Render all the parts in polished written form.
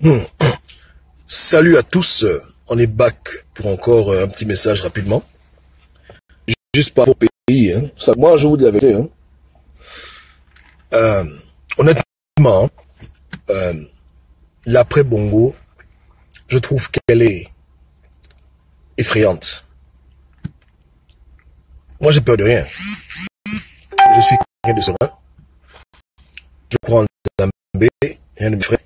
Hmm. Salut à tous, on est back pour encore un petit message rapidement. Juste par rapport au pays, hein. Ça, moi je vous dis la vérité. Hein. Honnêtement, l'après Bongo, je trouve qu'elle est effrayante. Moi j'ai peur de rien. Je suis rien de serein. Je crois en Zambé, rien ne me ferait.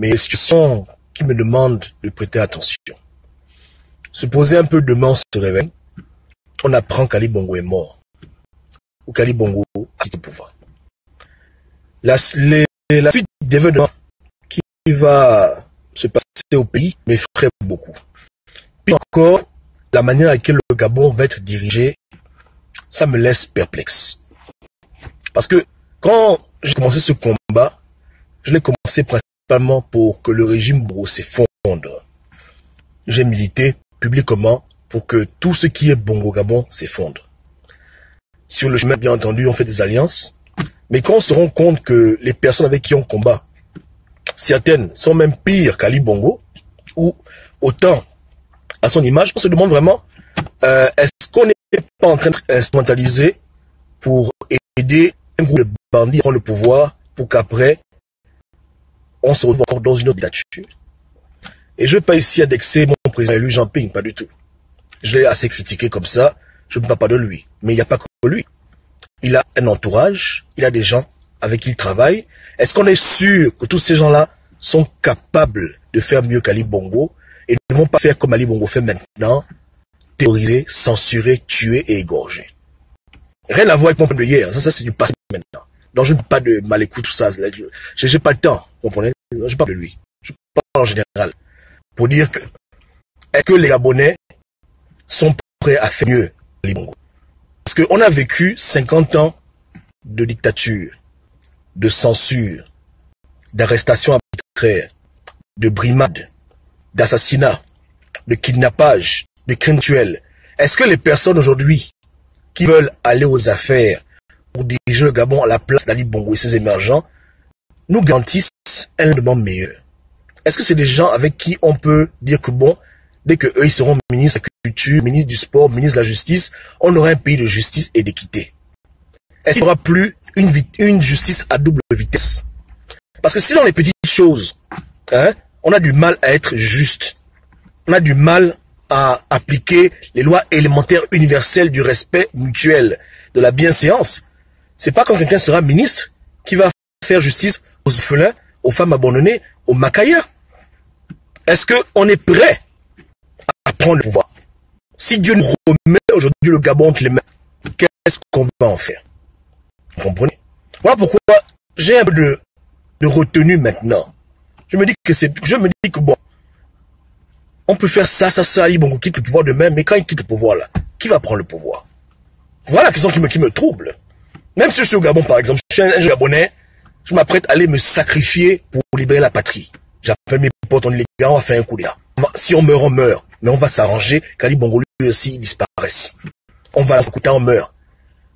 Mais les situations qui me demandent de prêter attention. Se poser un peu demain, on se réveille. On apprend qu'Ali Bongo est mort. Ou qu'Ali Bongo a quitté le pouvoir. La suite d'événements qui va se passer au pays m'effraie beaucoup. Puis encore, la manière à laquelle le Gabon va être dirigé, ça me laisse perplexe. Parce que quand j'ai commencé ce combat, je l'ai commencé principalement pour que le régime Bongo s'effondre. J'ai milité publiquement pour que tout ce qui est Bongo Gabon s'effondre. Sur le chemin, bien entendu, on fait des alliances. Mais quand on se rend compte que les personnes avec qui on combat, certaines sont même pires qu'Ali Bongo, ou autant à son image, on se demande vraiment, est-ce qu'on n'est pas en train d'instrumentaliser pour aider un groupe de bandits à prendre le pouvoir pour qu'après, on se retrouve encore dans une autre dictature. Et je ne veux pas ici indexer mon président élu Jean Ping, pas du tout. Je l'ai assez critiqué comme ça, je ne parle pas de lui. Mais il n'y a pas que lui. Il a un entourage, il a des gens avec qui il travaille. Est-ce qu'on est sûr que tous ces gens-là sont capables de faire mieux qu'Ali Bongo et ne vont pas faire comme Ali Bongo fait maintenant, terroriser, censurer, tuer et égorger? Rien à voir avec mon point de hier, ça c'est du passé maintenant. Donc je ne parle pas de mal écoute, tout ça, je n'ai pas le temps, vous comprenez? Je parle de lui, je parle en général. Pour dire que, est-ce que les Gabonais sont prêts à faire mieux qu'Ali Bongo? Parce qu'on a vécu 50 ans de dictature, de censure, d'arrestation arbitraire, de brimade, d'assassinat, de kidnappage, de crimes tuels. Est-ce que les personnes aujourd'hui qui veulent aller aux affaires pour diriger le Gabon à la place d'Ali Bongo et ses émergents nous garantissent un monde meilleur? Est-ce que c'est des gens avec qui on peut dire que bon, dès que eux ils seront ministres de la culture, ministres du sport, ministres de la justice, on aura un pays de justice et d'équité? Est-ce qu'il n'y aura plus une justice à double vitesse? Parce que si dans les petites choses, hein, on a du mal à être juste, on a du mal à appliquer les lois élémentaires universelles du respect mutuel, de la bienséance, c'est pas quand quelqu'un sera ministre qui va faire justice aux orphelins, aux femmes abandonnées, aux Makaya. Est-ce qu'on est prêt à prendre le pouvoir? Si Dieu nous remet aujourd'hui le Gabon entre les mains, qu'est-ce qu'on va en faire? Vous comprenez? Voilà pourquoi j'ai un peu de retenue maintenant. Je me dis que bon, on peut faire ça, Ali Bongo quitte le pouvoir demain, mais quand il quitte le pouvoir là, qui va prendre le pouvoir? Voilà la question qui me trouble. Même si je suis au Gabon par exemple, je suis un Gabonais, je m'apprête à aller me sacrifier pour libérer la patrie. J'appelle mes potes, on est les gars, on va faire un coup d'état. Si on meurt, on meurt. Mais on va s'arranger qu'Ali Bongo lui aussi disparaisse. On va à Foucault, on meurt.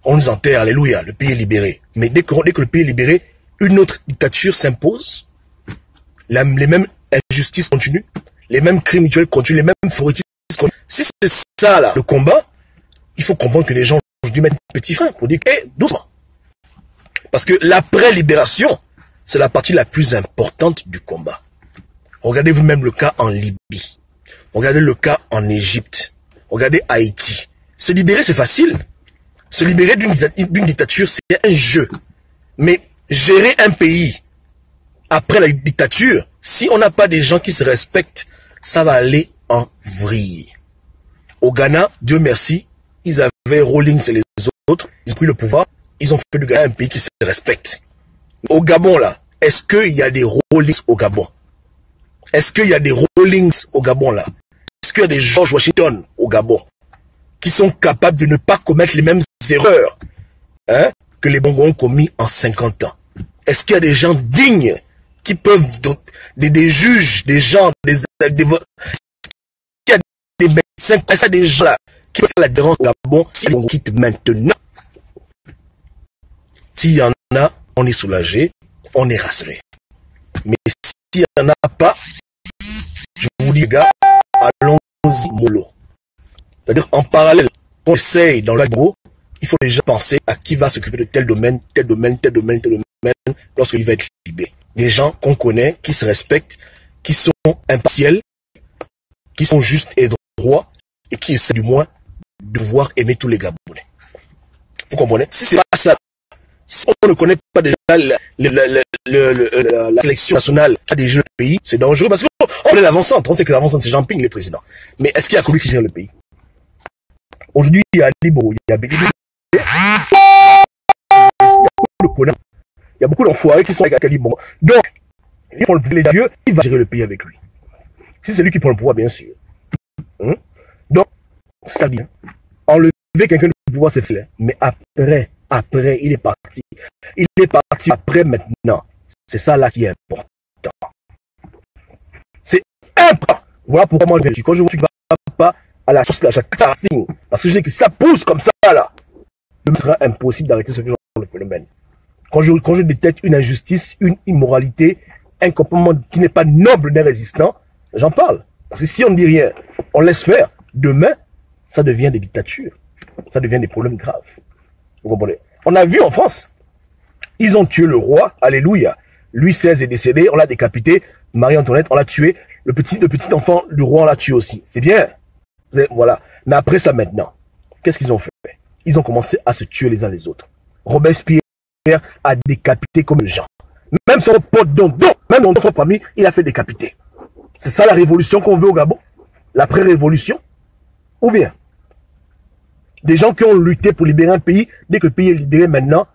On nous enterre, alléluia, le pays est libéré. Mais dès que le pays est libéré, une autre dictature s'impose. Les mêmes injustices continuent. Les mêmes crimes mutuels continuent. Les mêmes fourritistes continuent. Si c'est ça là, le combat, il faut comprendre que les gens ont dû mettre un petit frein pour dire, doucement. Parce que l'après-libération, c'est la partie la plus importante du combat. Regardez vous-même le cas en Libye. Regardez le cas en Égypte. Regardez Haïti. Se libérer, c'est facile. Se libérer d'une dictature, c'est un jeu. Mais gérer un pays après la dictature, si on n'a pas des gens qui se respectent, ça va aller en vrille. Au Ghana, Dieu merci, ils avaient Rawlings et les autres, ils ont pris le pouvoir, ils ont fait du Ghana un pays qui se respecte. Au Gabon, là, est-ce qu'il y a des Rawlings au Gabon? Est-ce qu'il y a des Rawlings au Gabon, là? Est-ce qu'il y a des George Washington au Gabon qui sont capables de ne pas commettre les mêmes erreurs, hein, que les Bongos ont commis en 50 ans? Est-ce qu'il y a des gens dignes qui peuvent, des juges, des gens, il y a des médecins, est-ce qu'il y a des gens là qui peuvent faire la différence au Gabon si les Bongos quittent maintenant? S'il y en a, on est soulagé, on est rassuré. Mais s'il y en a pas, je vous dis, les gars, allons-y mollo. C'est-à-dire, en parallèle, on essaye dans le bureau, il faut déjà penser à qui va s'occuper de tel domaine, tel domaine, tel domaine, tel domaine, lorsqu'il va être libéré. Des gens qu'on connaît, qui se respectent, qui sont impartiels, qui sont justes et droits, et qui essaient du moins de pouvoir aimer tous les Gabonais. Vous comprenez? Si c'est pas ça, si on ne connaît pas déjà la sélection nationale qui a déjà le pays, c'est dangereux parce qu'on est l'avant-centre. On sait que l'avant-centre, c'est Jean Ping, le président. Mais est-ce qu'il y a que lui qui gère le pays? Aujourd'hui, il y a Libo, il y a Bédé. Il y a beaucoup d'enfoirés qui sont avec Libo. Donc, il prend le Dieu, il va gérer le pays avec lui. Si c'est lui qui prend le pouvoir, bien sûr. Donc, ça dit, enlever quelqu'un du pouvoir, c'est facile. Mais après, il est parti. Il est parti après maintenant. C'est ça là qui est important. C'est important. Voilà pourquoi moi, quand je vois que tu ne vas pas à la source là, signe. Parce que je sais que si ça pousse comme ça là, il sera impossible d'arrêter ce genre de phénomène. Quand je détecte une injustice, une immoralité, un comportement qui n'est pas noble d'un résistant, j'en parle. Parce que si on ne dit rien, on laisse faire, demain, ça devient des dictatures. Ça devient des problèmes graves. Vous comprenez? On a vu en France, ils ont tué le roi, alléluia. Louis XVI est décédé, on l'a décapité. Marie-Antoinette, on l'a tué. Le petit enfant du roi, on l'a tué aussi. C'est bien. Voilà. Mais après ça maintenant, qu'est-ce qu'ils ont fait? Ils ont commencé à se tuer les uns les autres. Robespierre a décapité comme les gens. Même son pote même son propre ami, il a fait décapiter. C'est ça la révolution qu'on veut au Gabon? L'après-révolution? Ou bien des gens qui ont lutté pour libérer un pays, dès que le pays est libéré maintenant,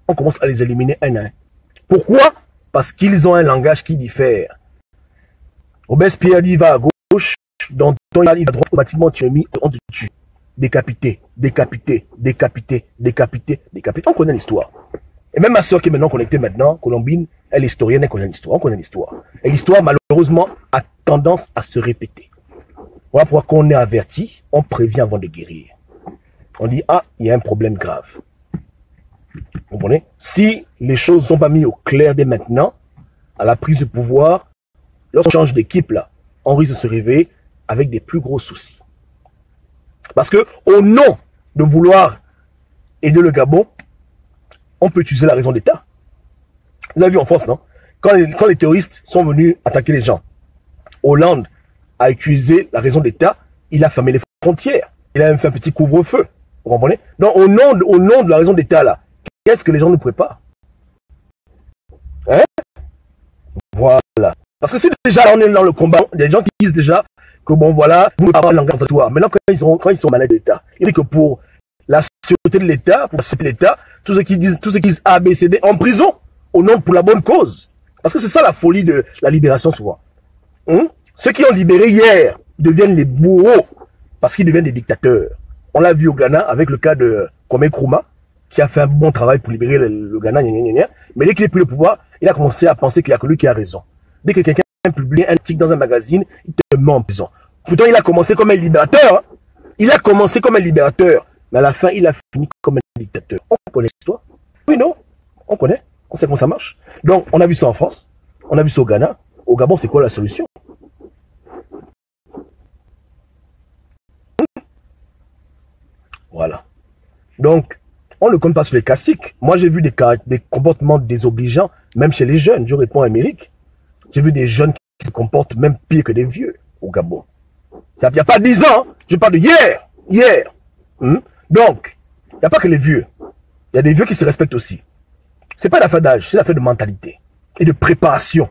on commence à les éliminer un à un. Pourquoi? Parce qu'ils ont un langage qui diffère. Robespierre, il va à gauche, Danton, il va à droite, automatiquement tu es mis, on te tue. Décapité, décapité, décapité, décapité, décapité. On connaît l'histoire. Et même ma soeur qui est maintenant connectée maintenant, Colombine, elle est historienne, elle connaît l'histoire. On connaît l'histoire. Et l'histoire, malheureusement, a tendance à se répéter. Voilà pourquoi quand on est averti, on prévient avant de guérir. On dit, ah, il y a un problème grave. Vous comprenez? Si les choses ne sont pas mises au clair dès maintenant, à la prise de pouvoir, lorsqu'on change d'équipe, là, on risque de se réveiller avec des plus gros soucis. Parce que, au nom de vouloir aider le Gabon, on peut utiliser la raison d'État. Vous avez vu en France, non? Quand les terroristes sont venus attaquer les gens, Hollande a utilisé la raison d'État, il a fermé les frontières, il a même fait un petit couvre-feu. Vous comprenez? Donc, au nom de la raison d'État, là, qu'est-ce que les gens nous préparent? Hein? Voilà. Parce que si déjà on est dans le combat, il y a des gens qui disent déjà que bon, voilà, vous ne pouvez pas avoir un langage contradictoire. Maintenant, quand ils sont malades de l'État, il dit que pour la sûreté de l'État, pour la sûreté de l'État, tous ceux qui disent A, B, C, D, en prison, au nom pour la bonne cause. Parce que c'est ça la folie de la libération, souvent. Ceux qui ont libéré hier deviennent les bourreaux parce qu'ils deviennent des dictateurs. On l'a vu au Ghana avec le cas de Kwame Nkrumah, qui a fait un bon travail pour libérer le Ghana, mais dès qu'il est pris le pouvoir, il a commencé à penser qu'il n'y a que lui qui a raison. Dès que quelqu'un publie un article dans un magazine, il te met en prison. Pourtant, il a commencé comme un libérateur. Hein. Il a commencé comme un libérateur, mais à la fin, il a fini comme un dictateur. On connaît l'histoire? Oui, non? On connaît. On sait comment ça marche. Donc, on a vu ça en France. On a vu ça au Ghana. Au Gabon, c'est quoi la solution? Voilà. Donc, on ne compte pas sur les classiques. Moi, j'ai vu des comportements désobligeants, même chez les jeunes. Je réponds à Amérique. J'ai vu des jeunes qui se comportent même pire que des vieux au Gabon. Il n'y a pas 10 ans, je parle de hier. Hier. Donc, il n'y a pas que les vieux. Il y a des vieux qui se respectent aussi. Ce n'est pas l'affaire d'âge, c'est l'affaire de mentalité et de préparation.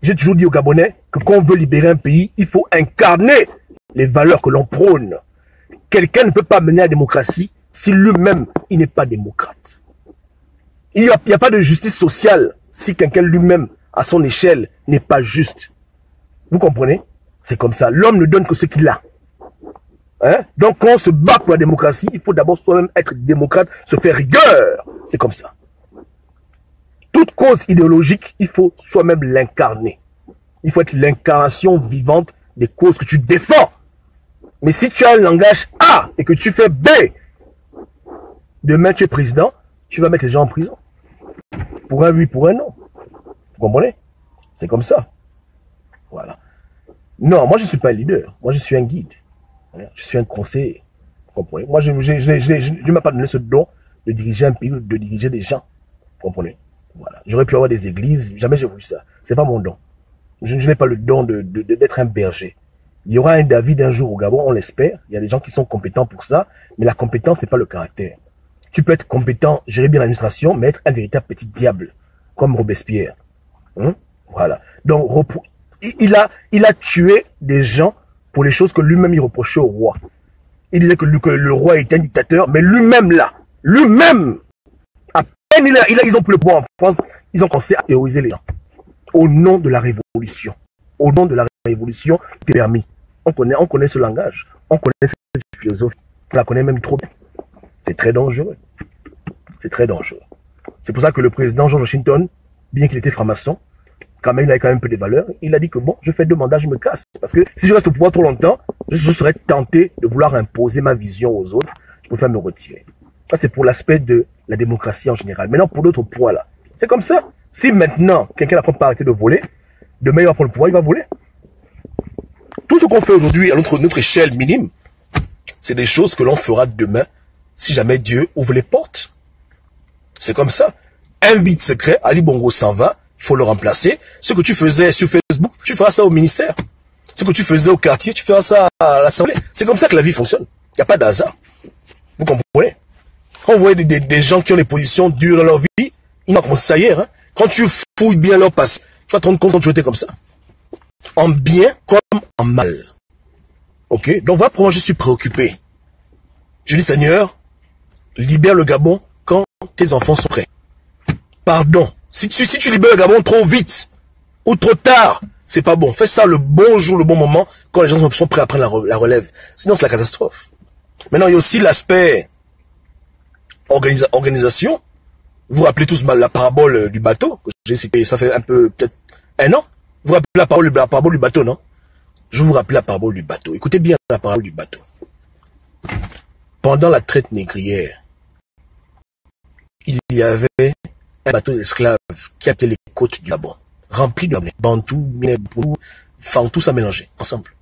J'ai toujours dit aux Gabonais que quand on veut libérer un pays, il faut incarner les valeurs que l'on prône. Quelqu'un ne peut pas mener la démocratie si lui-même, il n'est pas démocrate. Il n'y a pas de justice sociale si quelqu'un lui-même, à son échelle, n'est pas juste. Vous comprenez? C'est comme ça. L'homme ne donne que ce qu'il a. Donc, quand on se bat pour la démocratie, il faut d'abord soi-même être démocrate, se faire rigueur. C'est comme ça. Toute cause idéologique, il faut soi-même l'incarner. Il faut être l'incarnation vivante des causes que tu défends. Mais si tu as un langage A et que tu fais B, demain tu es président, tu vas mettre les gens en prison. Pour un oui, pour un non. Vous comprenez? C'est comme ça. Voilà. Non, moi je ne suis pas un leader. Moi je suis un guide. Je suis un conseiller. Vous comprenez? Moi je ne m'ai pas donné ce don de diriger un pays, de diriger des gens. Vous comprenez? Voilà. J'aurais pu avoir des églises. Jamais j'ai voulu ça. C'est pas mon don. Je n'ai pas le don d'être un berger. Il y aura un David un jour au Gabon, on l'espère. Il y a des gens qui sont compétents pour ça. Mais la compétence, c'est pas le caractère. Tu peux être compétent, gérer bien l'administration, mais être un véritable petit diable, comme Robespierre. Voilà. Donc, il a tué des gens pour les choses que lui-même il reprochait au roi. Il disait que le roi était un dictateur, mais lui-même là, lui-même, à peine ils ont pris le pouvoir en France, ils ont commencé à théoriser les gens. Au nom de la révolution. Au nom de la révolution qui est permis. On connaît ce langage. On connaît cette philosophie. On la connaît même trop bien. C'est très dangereux. C'est très dangereux. C'est pour ça que le président George Washington, bien qu'il était franc-maçon, quand même, il avait quand même un peu de valeur, il a dit que bon, je fais 2 mandats, je me casse. Parce que si je reste au pouvoir trop longtemps, je serais tenté de vouloir imposer ma vision aux autres. Je préfère me retirer. Ça, c'est pour l'aspect de la démocratie en général. Maintenant, pour d'autres points là, c'est comme ça. Si maintenant, quelqu'un n'a pas arrêté de voler, demain, il va prendre le pouvoir, il va voler. Tout ce qu'on fait aujourd'hui à notre échelle minime, c'est des choses que l'on fera demain si jamais Dieu ouvre les portes. C'est comme ça. Un vide secret, Ali Bongo s'en va, il faut le remplacer. Ce que tu faisais sur Facebook, tu feras ça au ministère. Ce que tu faisais au quartier, tu feras ça à l'Assemblée. C'est comme ça que la vie fonctionne. Il n'y a pas d'hasard. Vous comprenez? Quand vous voyez des gens qui ont des positions dures dans leur vie, ils n'ont commencé ça hier. Quand tu fouilles bien leur passé, tu vas te rendre compte quand tu étais comme ça. En bien comme en mal. Ok? Donc voilà pourquoi je suis préoccupé. Je dis, Seigneur, libère le Gabon quand tes enfants sont prêts. Pardon. Si tu libères le Gabon trop vite ou trop tard, c'est pas bon. Fais ça le bon jour, le bon moment, quand les gens sont prêts à prendre la relève. Sinon, c'est la catastrophe. Maintenant, il y a aussi l'aspect organisation. Vous vous rappelez tous la parabole du bateau que j'ai cité, ça fait un peu, peut-être 1 an. Vous vous rappelez la parabole du bateau, non? Je vous rappelle la parabole du bateau. Écoutez bien la parabole du bateau. Pendant la traite négrière, il y avait un bateau d'esclaves qui atteint les côtes du Gabon, rempli de Bantou, Minebou, tout ça mélangé ensemble.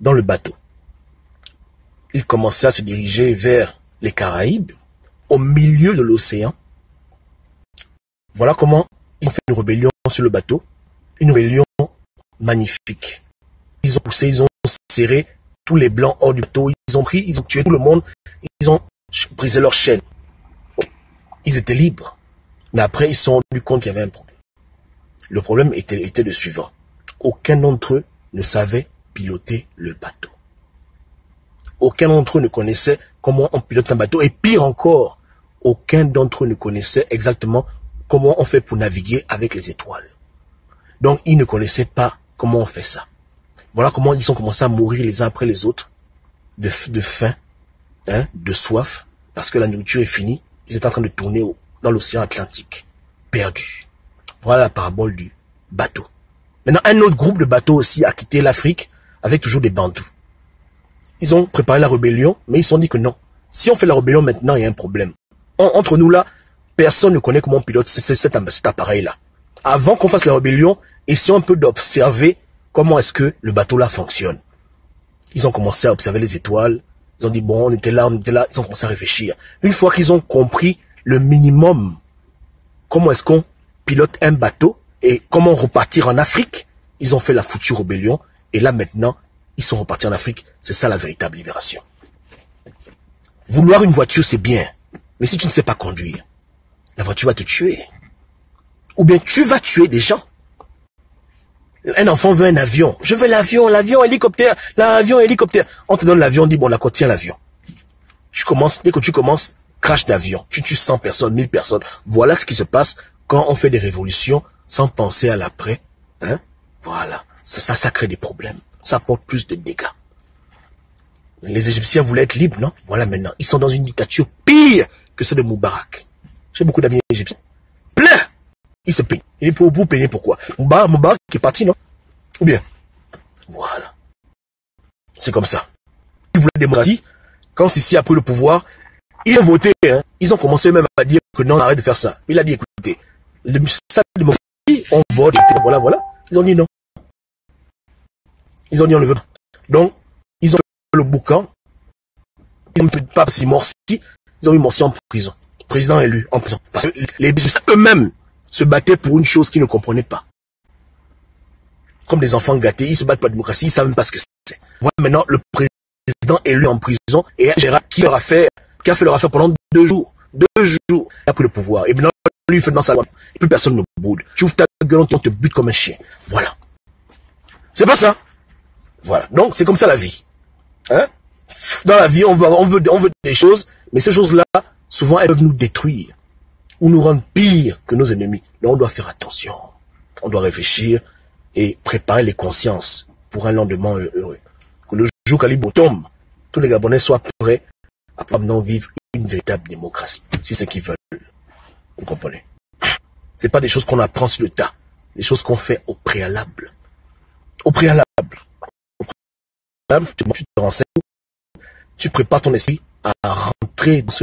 Dans le bateau, il commençait à se diriger vers les Caraïbes, au milieu de l'océan. Voilà comment ils ont fait une rébellion sur le bateau, une rébellion magnifique. Ils ont poussé, ils ont serré tous les blancs hors du bateau, ils ont tué tout le monde, ils ont brisé leurs chaînes. Ils étaient libres. Mais après, ils se sont rendus compte qu'il y avait un problème. Le problème était le suivant. Aucun d'entre eux ne savait piloter le bateau. Aucun d'entre eux ne connaissait comment on pilote un bateau. Et pire encore, aucun d'entre eux ne connaissait exactement comment on fait pour naviguer avec les étoiles. Donc, ils ne connaissaient pas comment on fait ça. Voilà comment ils ont commencé à mourir les uns après les autres, de faim, de soif, parce que la nourriture est finie. Ils étaient en train de tourner dans l'océan Atlantique, perdus. Voilà la parabole du bateau. Maintenant, un autre groupe de bateaux aussi a quitté l'Afrique avec toujours des bantous. Ils ont préparé la rébellion, mais ils se sont dit que non. Si on fait la rébellion maintenant, il y a un problème. Entre nous là, personne ne connaît comment on pilote cet appareil-là. Avant qu'on fasse la rébellion, essayons un peu d'observer comment est-ce que le bateau là fonctionne. Ils ont commencé à observer les étoiles. Ils ont dit, bon, on était là. Ils ont commencé à réfléchir. Une fois qu'ils ont compris le minimum, comment est-ce qu'on pilote un bateau et comment repartir en Afrique, ils ont fait la foutue rébellion. Et là, maintenant, ils sont repartis en Afrique. C'est ça la véritable libération. Vouloir une voiture, c'est bien. Mais si tu ne sais pas conduire, la voiture va te tuer. Ou bien tu vas tuer des gens. Un enfant veut un avion. Je veux l'avion, hélicoptère, l'avion, hélicoptère. On te donne l'avion, on dit, bon, là, tiens l'avion. Dès que tu commences, crash d'avion. Tu tues 100 personnes, 1000 personnes. Voilà ce qui se passe quand on fait des révolutions sans penser à l'après. Voilà. Ça crée des problèmes. Ça apporte plus de dégâts. Les Égyptiens voulaient être libres, non? Voilà maintenant. Ils sont dans une dictature pire que celle de Moubarak. J'ai beaucoup d'amis égyptiens. Plein! Ils se plaignent. Et pour vous payer pourquoi? Moubarak qui est parti, non? Ou bien? Voilà. C'est comme ça. Ils voulaient démocratie. Quand Sissi a pris le pouvoir, ils ont voté, Ils ont commencé même à dire que non, arrête de faire ça. Il a dit, écoutez, ça, démocratie, on vote, voilà. Ils ont dit non. Ils ont dit on ne veut pas. Donc, ils ont fait le boucan. Ils n'ont pas si Morsi, ils ont mis Morsi en prison. Président élu en prison. Parce que les eux-mêmes se battaient pour une chose qu'ils ne comprenaient pas. Comme des enfants gâtés, ils se battent pour la démocratie, ils ne savent même pas ce que c'est. Voilà maintenant le président élu en prison et Gérard qui a fait leur affaire pendant 2 jours. 2 jours, il a pris le pouvoir. Et maintenant, lui, il fait dans sa loi. Et plus personne ne boude. Tu ouvres ta gueule, on te bute comme un chien. Voilà. C'est pas ça. Voilà. Donc, c'est comme ça la vie. Hein? Dans la vie, on veut des choses, mais ces choses-là, souvent, elles peuvent nous détruire ou nous rendre pire que nos ennemis. Donc, on doit faire attention. On doit réfléchir et préparer les consciences pour un lendemain heureux. Que le jour qu'Alibo tombe, tous les Gabonais soient prêts à maintenant vivre une véritable démocratie. C'est ce qu'ils veulent. Vous comprenez? C'est pas des choses qu'on apprend sur le tas. Des choses qu'on fait au préalable. Au préalable. Tu te renseignes. Tu prépares ton esprit à rentrer dans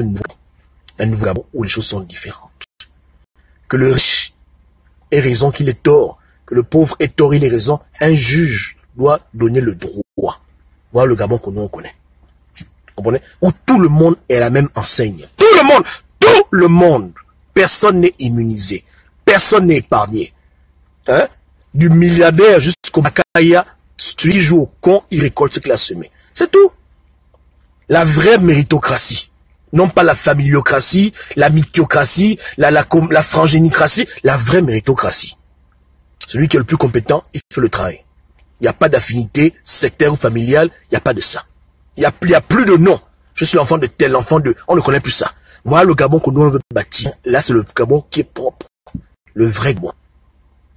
un nouveau Gabon où les choses sont différentes. Que le riche ait raison qu'il est tort. Que le pauvre ait tort, il ait raison. Un juge doit donner le droit. Voilà le Gabon que nous on connaît. Vous comprenez? Où tout le monde est la même enseigne. Tout le monde. Personne n'est immunisé. Personne n'est épargné. Hein? Du milliardaire jusqu'au Makaya, celui qui joue au con, il récolte ce qu'il a semé. C'est tout. La vraie méritocratie. Non pas la familiocratie, la mythiocratie, la frangénicratie, la vraie méritocratie. Celui qui est le plus compétent, il fait le travail. Il n'y a pas d'affinité sectaire ou familiale, il n'y a pas de ça. Il n'y a plus de nom. Je suis l'enfant de tel, l'enfant de... On ne connaît plus ça. Voilà le Gabon que nous on veut bâtir. Là, c'est le Gabon qui est propre. Le vrai Gabon.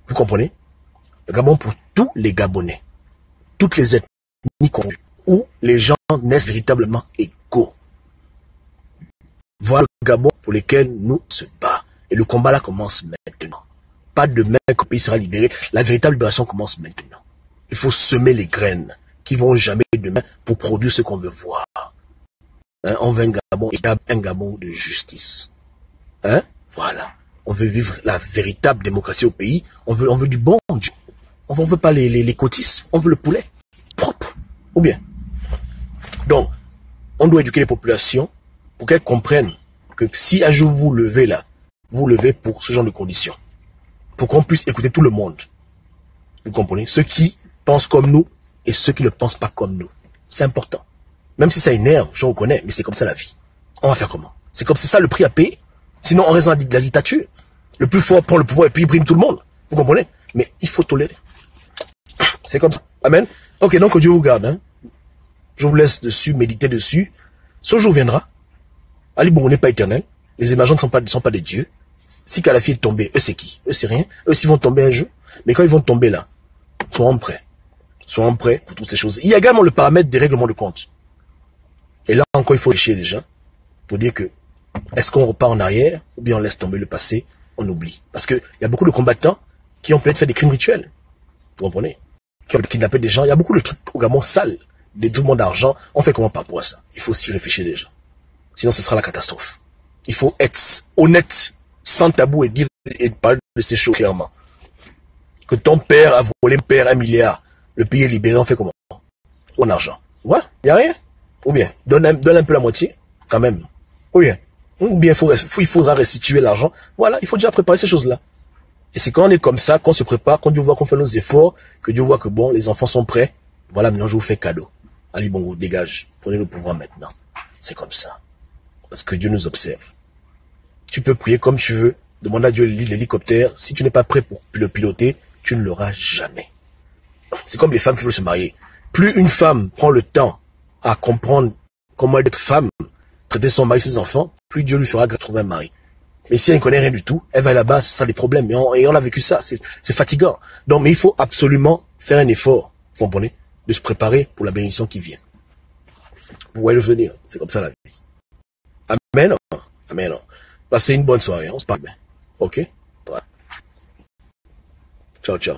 Vous comprenez? Le Gabon pour tous les Gabonais. Toutes les ethnies connues. Où les gens naissent véritablement égaux. Voilà le Gabon pour lequel nous se bat. Et le combat là commence maintenant. Pas demain que le pays sera libéré. La véritable libération commence maintenant. Il faut semer les graines qui vont jamais demain pour produire ce qu'on veut voir. Hein, on veut un Gabon étable, un Gabon de justice. Hein? Voilà. On veut vivre la véritable démocratie au pays. On veut du bon Dieu. On veut pas les cotistes. On veut le poulet propre. Ou bien. Donc, on doit éduquer les populations pour qu'elles comprennent que si un jour vous levez là, vous levez pour ce genre de conditions. Pour qu'on puisse écouter tout le monde. Vous comprenez? Ceux qui pensent comme nous et ceux qui ne pensent pas comme nous. C'est important. Même si ça énerve, je reconnais, mais c'est comme ça la vie. On va faire comment? C'est comme c'est ça le prix à payer. Sinon, on reste dans la dictature. Le plus fort prend le pouvoir et puis il brime tout le monde. Vous comprenez? Mais il faut tolérer. C'est comme ça. Amen. Ok, donc que Dieu vous garde. Hein. Je vous laisse dessus, méditer dessus. Ce jour viendra. Ali Bongo n'est pas éternel. Les émergents ne sont pas des dieux. Si Kadhafi est tombé, eux c'est qui? Eux c'est rien. Eux s'ils vont tomber un jour. Mais quand ils vont tomber là, soyons prêts. Soyons prêts pour toutes ces choses. Il y a également le paramètre des règlements de compte. Et là encore, il faut réfléchir déjà. Pour dire que, est-ce qu'on repart en arrière, ou bien on laisse tomber le passé, on oublie. Parce que il y a beaucoup de combattants qui ont peut-être fait des crimes rituels. Vous comprenez? Qui ont kidnappé des gens. Il y a beaucoup de trucs au Gabon sales. Des mouvements d'argent. On fait comment par rapport à ça? Il faut s'y réfléchir déjà. Sinon, ce sera la catastrophe. Il faut être honnête, sans tabou et dire, et parler de ces choses clairement. Que ton père a volé mon père 1 milliard. Le pays est libéré, on fait comment? En argent. Ouais, il n'y a rien. Ou bien, donne un peu la moitié, quand même. Ou bien, il faudra restituer l'argent. Voilà, il faut déjà préparer ces choses-là. Et c'est quand on est comme ça, qu'on se prépare, quand Dieu voit qu'on fait nos efforts, que Dieu voit que bon, les enfants sont prêts. Voilà, maintenant je vous fais cadeau. Ali Bongo, dégage. Prenez le pouvoir maintenant. C'est comme ça. Parce que Dieu nous observe. Tu peux prier comme tu veux. Demande à Dieu l'hélicoptère. Si tu n'es pas prêt pour le piloter, tu ne l'auras jamais. C'est comme les femmes qui veulent se marier. Plus une femme prend le temps à comprendre comment être femme, traiter son mari, ses enfants, plus Dieu lui fera trouver un mari. Mais si elle ne connaît rien du tout, elle va là-bas, ça a des problèmes. Et on a vécu ça, c'est fatigant. Donc, mais il faut absolument faire un effort, vous comprenez, de se préparer pour la bénédiction qui vient. Vous voyez le venir, c'est comme ça la vie. Amen. Amen. Passez une bonne soirée, on se parle bien. Ok? Voilà. Ciao, ciao.